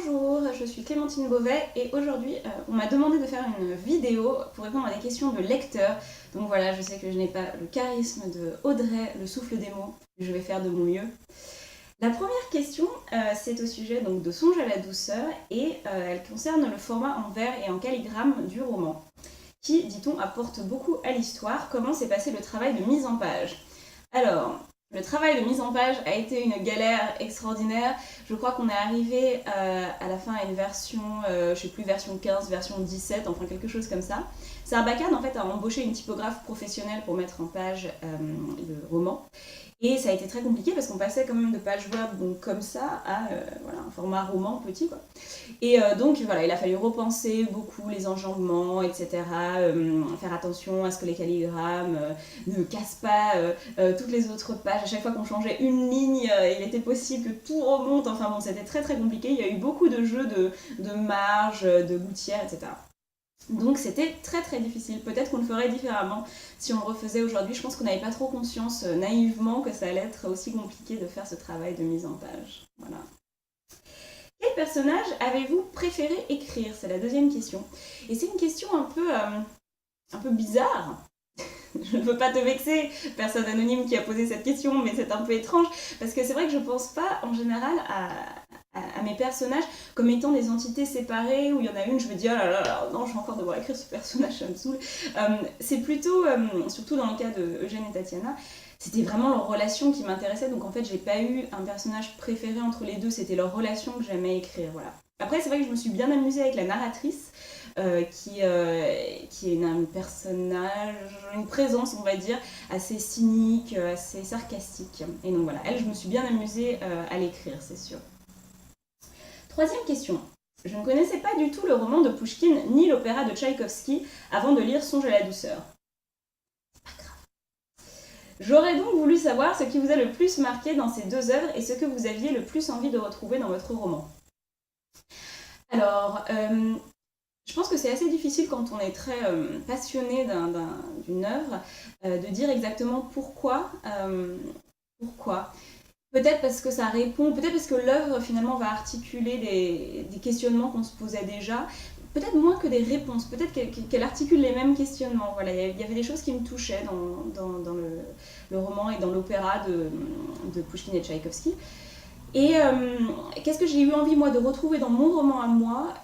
Bonjour, je suis Clémentine Beauvais et aujourd'hui on m'a demandé de faire une vidéo pour répondre à des questions de lecteurs. Donc voilà, je sais que je n'ai pas le charisme de Audrey, le souffle des mots, je vais faire de mon mieux. La première question, c'est au sujet donc, de Songe à la douceur et elle concerne le format en vers et en calligramme du roman, qui, dit-on, apporte beaucoup à l'histoire. Comment s'est passé le travail de mise en page? Alors, le travail de mise en page a été une galère extraordinaire. Je crois qu'on est arrivé à la fin à une version, je sais plus, version 15, version 17, enfin quelque chose comme ça. Sarbacane en fait a embauché une typographe professionnelle pour mettre en page le roman. Et ça a été très compliqué parce qu'on passait quand même de page web donc comme ça à voilà, un format roman petit quoi. Et donc voilà, il a fallu repenser beaucoup les enjambements, etc. Faire attention à ce que les calligrammes ne cassent pas toutes les autres pages. À chaque fois qu'on changeait une ligne, il était possible que tout remonte. Enfin bon, c'était très très compliqué. Il y a eu beaucoup de jeux de marge, de gouttières, etc. Donc c'était très très difficile. Peut-être qu'on le ferait différemment si on le refaisait aujourd'hui. Je pense qu'on n'avait pas trop conscience naïvement que ça allait être aussi compliqué de faire ce travail de mise en page. Voilà. Quel personnage avez-vous préféré écrire? C'est la deuxième question. Et c'est une question un peu bizarre. Je ne veux pas te vexer, personne anonyme qui a posé cette question, mais c'est un peu étrange, parce que c'est vrai que je ne pense pas en général à mes personnages comme étant des entités séparées, où il y en a une, je me dis oh là là, là non, je vais encore devoir écrire ce personnage, ça me saoule. C'est plutôt, surtout dans le cas de Eugène et Tatiana, c'était vraiment leur relation qui m'intéressait, donc en fait j'ai pas eu un personnage préféré entre les deux, c'était leur relation que j'aimais écrire, voilà. Après c'est vrai que je me suis bien amusée avec la narratrice, qui est un personnage, une présence on va dire, assez cynique, assez sarcastique. Et donc voilà, elle je me suis bien amusée à l'écrire, c'est sûr. Troisième question. Je ne connaissais pas du tout le roman de Pouchkine ni l'opéra de Tchaïkovski avant de lire Songe à la douceur. J'aurais donc voulu savoir ce qui vous a le plus marqué dans ces deux œuvres et ce que vous aviez le plus envie de retrouver dans votre roman. Alors, je pense que c'est assez difficile quand on est très passionné d'une œuvre de dire exactement pourquoi. Pourquoi. Peut-être parce que ça répond, peut-être parce que l'œuvre finalement va articuler des questionnements qu'on se posait déjà, peut-être moins que des réponses, peut-être qu'elle articule les mêmes questionnements. Voilà, il y avait des choses qui me touchaient dans le roman et dans l'opéra de Pouchkine et Tchaïkovski. Et qu'est-ce que j'ai eu envie moi de retrouver dans mon roman à moi?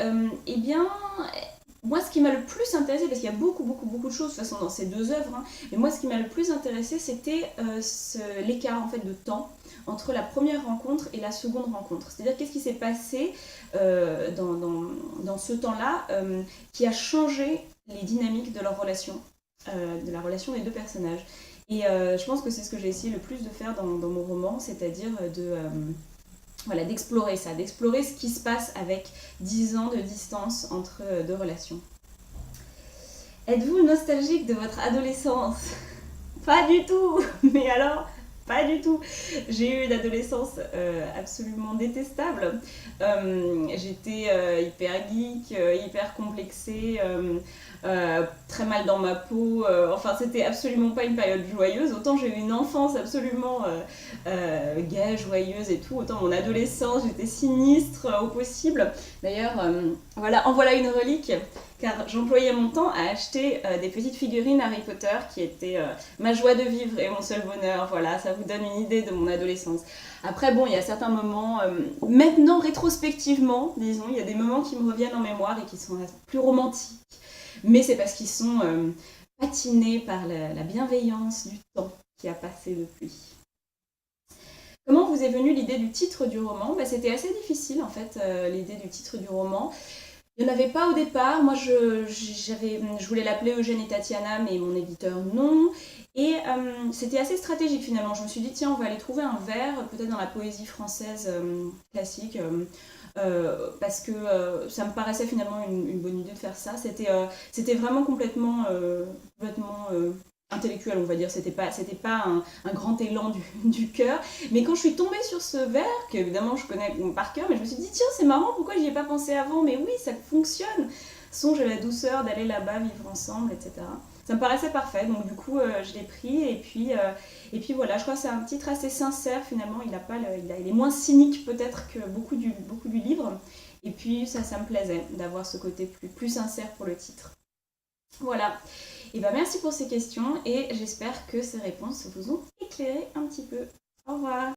Eh bien, moi, ce qui m'a le plus intéressé, parce qu'il y a beaucoup de choses de toute façon dans ces deux œuvres, hein, mais moi, ce qui m'a le plus intéressé, c'était l'écart en fait de temps entre la première rencontre et la seconde rencontre. C'est-à-dire qu'est-ce qui s'est passé dans ce temps-là qui a changé les dynamiques de leur relation, de la relation des deux personnages. Et je pense que c'est ce que j'ai essayé le plus de faire dans mon roman, c'est-à-dire voilà, d'explorer ça, d'explorer ce qui se passe avec 10 ans de distance entre deux relations. Êtes-vous nostalgique de votre adolescence? Pas du tout. Mais alors, pas du tout. J'ai eu une adolescence absolument détestable. J'étais hyper geek, hyper complexée, très mal dans ma peau. Enfin, c'était absolument pas une période joyeuse. Autant j'ai eu une enfance absolument gaie, joyeuse et tout. Autant mon adolescence, j'étais sinistre au possible. D'ailleurs, voilà, en voilà une relique. Car j'employais mon temps à acheter des petites figurines Harry Potter qui étaient ma joie de vivre et mon seul bonheur. Voilà, ça vous donne une idée de mon adolescence. Après, bon, il y a certains moments, maintenant rétrospectivement, disons, il y a des moments qui me reviennent en mémoire et qui sont plus romantiques. Mais c'est parce qu'ils sont patinés par la bienveillance du temps qui a passé depuis. Comment vous est venue l'idée du titre du roman? C'était assez difficile en fait, l'idée du titre du roman. Il n'y en avait pas au départ. Moi, je voulais l'appeler Eugène et Tatiana, mais mon éditeur non. Et c'était assez stratégique finalement. Je me suis dit, tiens, on va aller trouver un vers, peut-être dans la poésie française classique, parce que ça me paraissait finalement une bonne idée de faire ça. C'était vraiment complètement intellectuel, on va dire. C'était pas un grand élan du cœur. Mais quand je suis tombée sur ce vers, que évidemment je connais par cœur, mais je me suis dit, tiens, c'est marrant, pourquoi j'y ai pas pensé avant? Mais oui, ça fonctionne. Songe à la douceur d'aller là-bas, vivre ensemble, etc. Ça me paraissait parfait, donc du coup, je l'ai pris. Et puis voilà, je crois que c'est un titre assez sincère, finalement. Il est moins cynique peut-être que beaucoup du livre. Et puis ça me plaisait d'avoir ce côté plus sincère pour le titre. Voilà. Et ben merci pour ces questions et j'espère que ces réponses vous ont éclairé un petit peu. Au revoir.